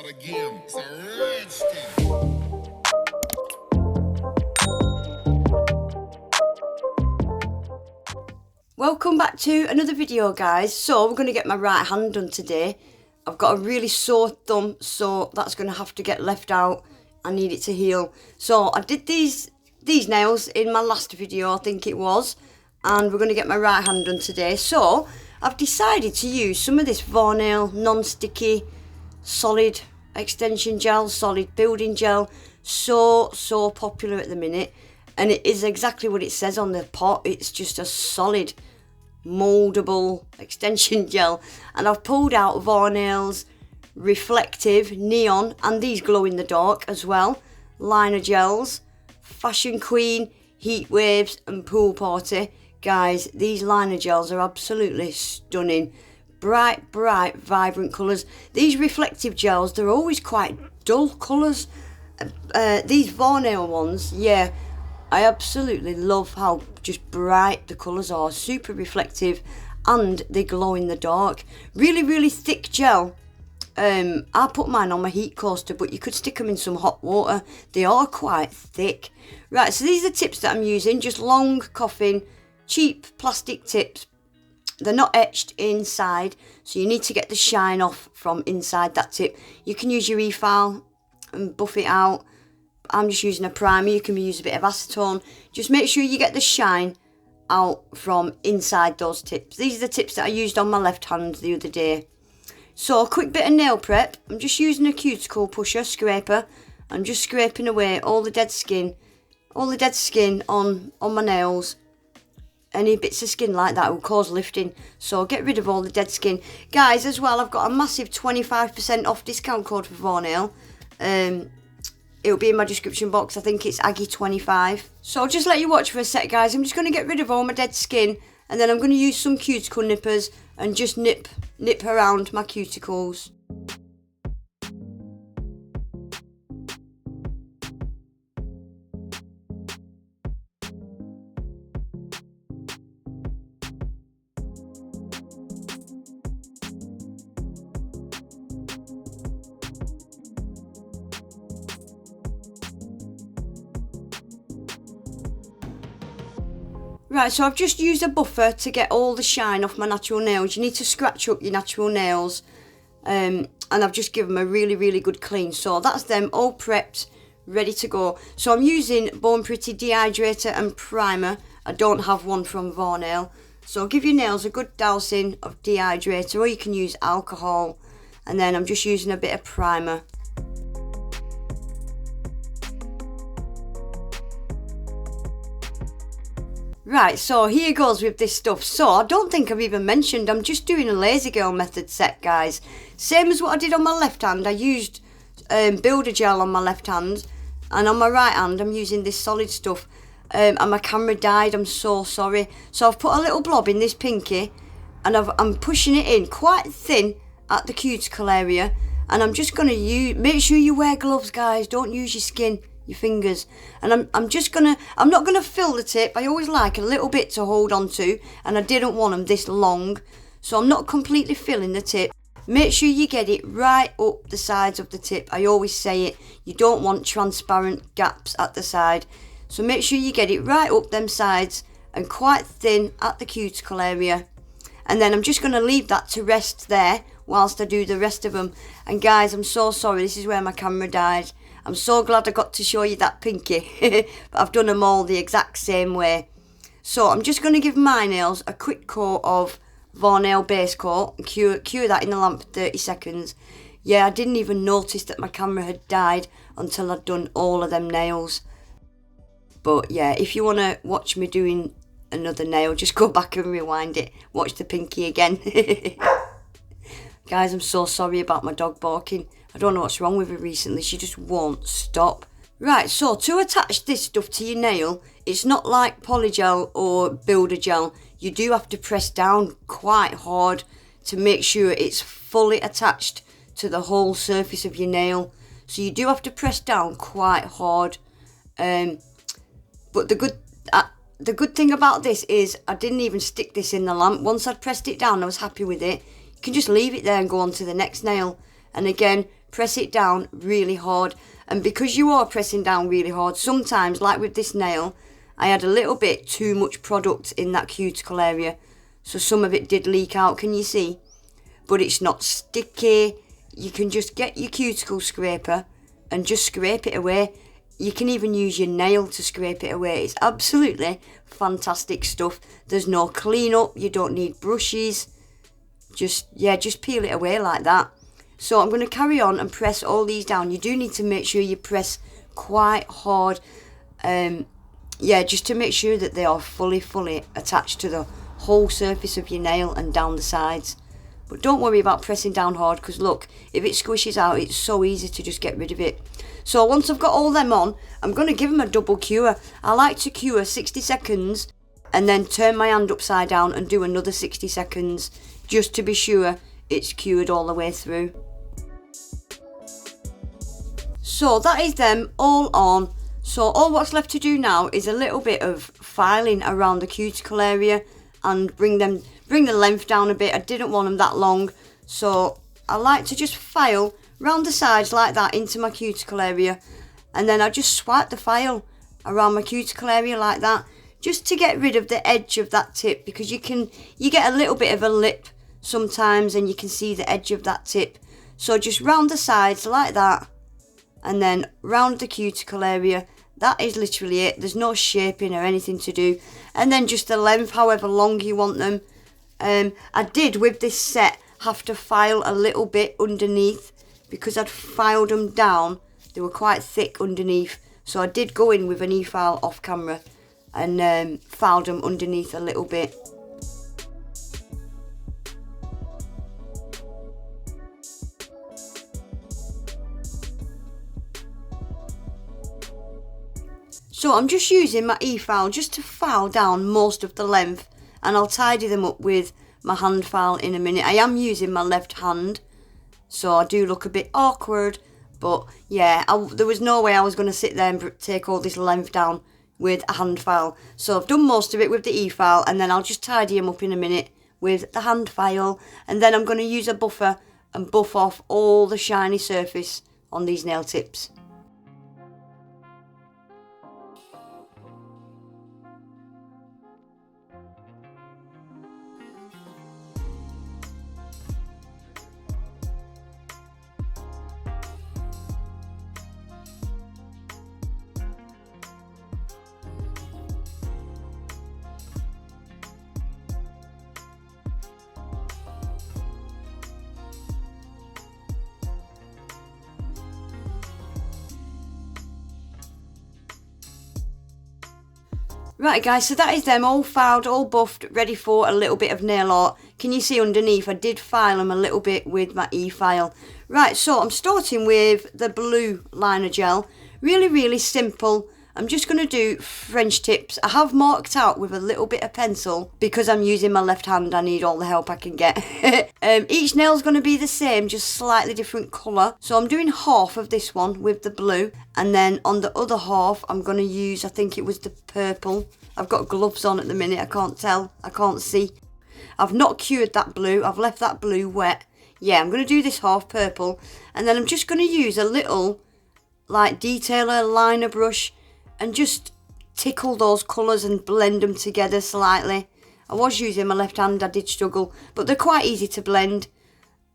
again. It's a rhinestones. Welcome back to another video, guys. So we're going to get my right hand done today. I've got a really sore thumb, so that's going to have to get left out. I need it to heal. So I did these nails in my last video, I think it was, and we're going to get my right hand done today. So I've decided to use some of this Varnail non-sticky solid extension gel, solid building gel. So popular at the minute, and it is exactly what it says on the pot. It's just a solid moldable extension gel, and I've pulled out Varnail's reflective neon and these glow in the dark as well liner gels, Fashion Queen, Heat Waves and Pool Party. Guys, these liner gels are absolutely stunning. Bright vibrant colours. These reflective gels, they're always quite dull colours. These Varnail ones, yeah, I absolutely love how just bright the colours are, super reflective, and they glow in the dark. Really thick gel. I put mine on my heat coaster, but you could stick them in some hot water. They are quite thick. Right, so these are the tips that I'm using, just long coffin, cheap plastic tips. They're not etched inside, so you need to get the shine off from inside that tip. You can use your e-file and buff it out. I'm just using a primer. You can use a bit of acetone. Just make sure you get the shine out from inside those tips. These are the tips that I used on my left hand the other day. So a quick bit of nail prep. I'm just using a cuticle pusher, scraper. I'm just scraping away all the dead skin on my nails. Any bits of skin like that will cause lifting, so get rid of all the dead skin. Guys, as well, I've got a massive 25% off discount code for Varnail. It'll be in my description box. I think it's Aggie25. So I'll just let you watch for a sec, guys. I'm just going to get rid of all my dead skin, and then I'm going to use some cuticle nippers and just nip around my cuticles. Right, so I've just used a buffer to get all the shine off my natural nails. You need to scratch up your natural nails, and I've just given them a really good clean. So that's them all prepped, ready to go. So I'm using Born Pretty dehydrator and primer. I don't have one from Varnail. So give your nails a good dousing of dehydrator, or you can use alcohol, and then I'm just using a bit of primer. Right, so here goes with this stuff. So I don't think I've even mentioned, I'm just doing a lazy girl method set, guys. Same as what I did on my left hand. I used builder gel on my left hand, and on my right hand I'm using this solid stuff. And my camera died, I'm so sorry. So I've put a little blob in this pinky, and I'm pushing it in quite thin at the cuticle area. And I'm just going to make sure you wear gloves, guys. Don't use your skin, your fingers. And I'm not gonna fill the tip. I always like a little bit to hold on to, and I didn't want them this long, so I'm not completely filling the tip. Make sure you get it right up the sides of the tip. I always say it, you don't want transparent gaps at the side, so make sure you get it right up them sides and quite thin at the cuticle area. And then I'm just going to leave that to rest there whilst I do the rest of them. And guys, I'm so sorry, this is where my camera died. I'm so glad I got to show you that pinky. But I've done them all the exact same way. So I'm just going to give my nails a quick coat of Varnail base coat and cure that in the lamp for 30 seconds. Yeah, I didn't even notice that my camera had died until I'd done all of them nails. But yeah, if you want to watch me doing another nail, just go back and rewind it. Watch the pinky again. Guys, I'm so sorry about my dog barking. I don't know what's wrong with her recently. She just won't stop. Right, so to attach this stuff to your nail, it's not like polygel or builder gel. You do have to press down quite hard to make sure it's fully attached to the whole surface of your nail. So you do have to press down quite hard. But the good thing about this is I didn't even stick this in the lamp. Once I'd pressed it down, I was happy with it. You can just leave it there and go on to the next nail. And again, press it down really hard. And because you are pressing down really hard, sometimes, like with this nail, I had a little bit too much product in that cuticle area, so some of it did leak out, can you see? But it's not sticky. You can just get your cuticle scraper and just scrape it away. You can even use your nail to scrape it away. It's absolutely fantastic stuff. There's no clean up, you don't need brushes. Just peel it away like that. So I'm going to carry on and press all these down. You do need to make sure you press quite hard. Just to make sure that they are fully attached to the whole surface of your nail and down the sides. But don't worry about pressing down hard, because look, if it squishes out, it's so easy to just get rid of it. So once I've got all them on, I'm going to give them a double cure. I like to cure 60 seconds and then turn my hand upside down and do another 60 seconds just to be sure it's cured all the way through. So that is them all on. So all what's left to do now is a little bit of filing around the cuticle area and bring the length down a bit. I didn't want them that long, so I like to just file round the sides like that into my cuticle area, and then I just swipe the file around my cuticle area like that, just to get rid of the edge of that tip, because you get a little bit of a lip sometimes and you can see the edge of that tip. So just round the sides like that, and then round the cuticle area. That is literally it. There's no shaping or anything to do. And then just the length, however long you want them. I did, with this set, have to file a little bit underneath, because I'd filed them down. They were quite thick underneath. So I did go in with an e-file off camera and filed them underneath a little bit. So I'm just using my e-file just to file down most of the length, and I'll tidy them up with my hand file in a minute. I am using my left hand, so I do look a bit awkward, but yeah, there was no way I was going to sit there and take all this length down with a hand file. So I've done most of it with the e-file, and then I'll just tidy them up in a minute with the hand file, and then I'm going to use a buffer and buff off all the shiny surface on these nail tips. Right guys, so that is them all filed, all buffed, ready for a little bit of nail art. Can you see underneath I did file them a little bit with my e-file. Right, so I'm starting with the blue liner gel. Really simple. I'm just going to do French tips. I have marked out with a little bit of pencil because I'm using my left hand. I need all the help I can get. Each nail's going to be the same, just slightly different colour. So I'm doing half of this one with the blue, and then on the other half I'm going to use, I think it was the purple. I've got gloves on at the minute, I can't tell, I can't see. I've not cured that blue, I've left that blue wet. Yeah, I'm going to do this half purple, and then I'm just going to use a little like detailer liner brush and just tickle those colours and blend them together slightly. I was using my left hand, I did struggle, but they're quite easy to blend.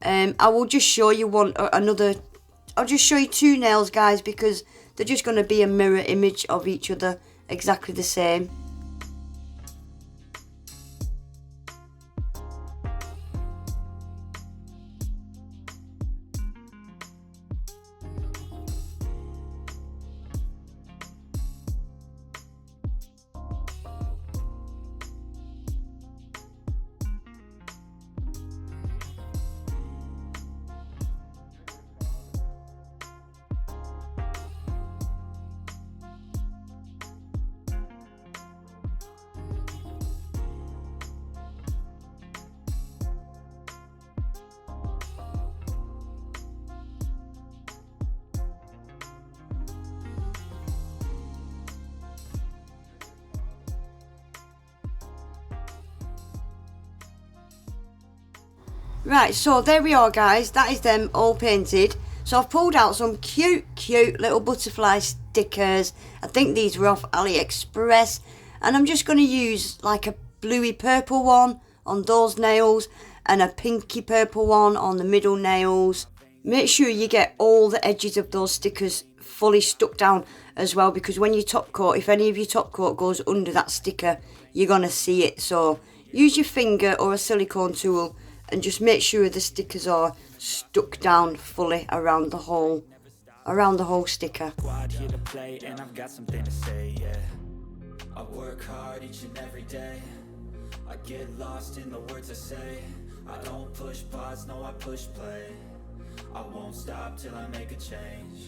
I will just show you I'll just show you two nails guys, because they're just going to be a mirror image of each other, exactly the same. Right, so there we are guys, that is them all painted. So I've pulled out some cute little butterfly stickers. I think these were off AliExpress. And I'm just going to use like a bluey purple one on those nails and a pinky purple one on the middle nails. Make sure you get all the edges of those stickers fully stuck down as well, because when you top coat, if any of your top coat goes under that sticker, you're going to see it. So use your finger or a silicone tool and just make sure the stickers are stuck down fully around the whole sticker. I work hard each and every day. I get lost in the words I say. I don't push pause, no I push play. I won't stop till I make a change.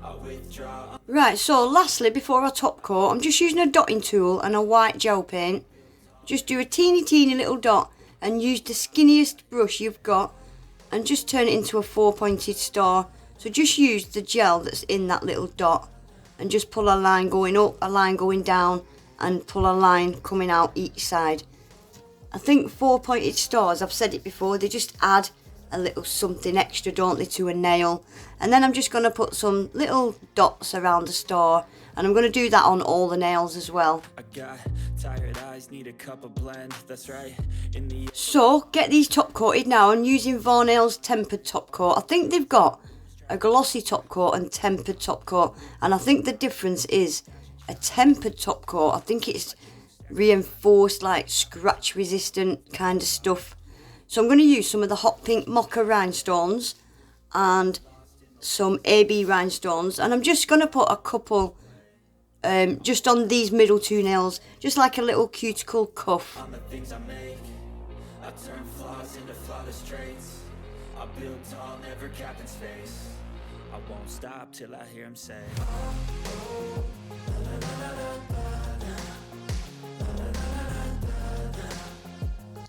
I withdraw. Right, so lastly, before I top coat, I'm just using a dotting tool and a white gel paint. Just do a teeny little dot and use the skinniest brush you've got and just turn it into a 4-pointed star. So just use the gel that's in that little dot and just pull a line going up, a line going down, and pull a line coming out each side. I think 4-pointed stars, I've said it before, they just add a little something extra, don't they, to a nail. And then I'm just going to put some little dots around the star, and I'm going to do that on all the nails as well. I got tired eyes, need a cup of blend, that's right. So get these top coated now. I'm using Varnail's tempered top coat. I think they've got a glossy top coat and tempered top coat, and I think the difference is a tempered top coat, I think it's reinforced, like scratch resistant kind of stuff. So I'm going to use some of the hot pink mocha rhinestones and some AB rhinestones, and I'm just going to put a couple just on these middle two nails, just like a little cuticle cuff. On the things I make, I turn flaws into flawless traits. I build tall, never capped in space. I won't stop till I hear him say.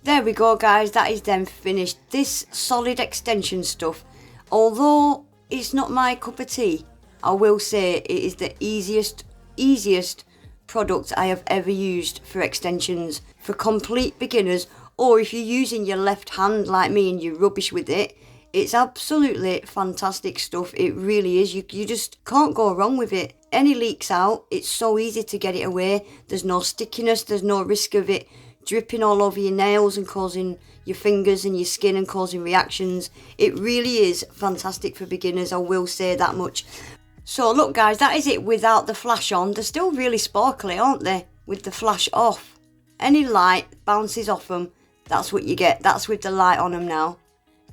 There we go, guys, that is then finished. This solid extension stuff, although it's not my cup of tea, I will say it is the easiest product I have ever used for extensions. For complete beginners, or if you're using your left hand like me and you're rubbish with it, it's absolutely fantastic stuff. It really is. You just can't go wrong with it. Any leaks out, it's so easy to get it away. There's no stickiness, there's no risk of it dripping all over your nails and causing your fingers and your skin and causing reactions. It really is fantastic for beginners, I will say that much. So look, guys, that is it without the flash on. They're still really sparkly, aren't they, with the flash off? Any light bounces off them, that's what you get. That's with the light on them now.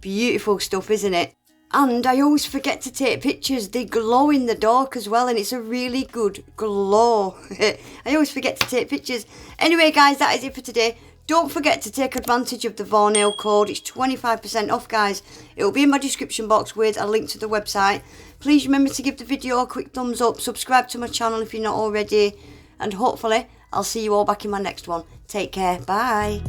Beautiful stuff, isn't it? And I always forget to take pictures. They glow in the dark as well, and it's a really good glow. I always forget to take pictures. Anyway, guys, that is it for today. Don't forget to take advantage of the Varnail code. It's 25% off, guys. It will be in my description box with a link to the website. Please remember to give the video a quick thumbs up. Subscribe to my channel if you're not already. And hopefully, I'll see you all back in my next one. Take care. Bye.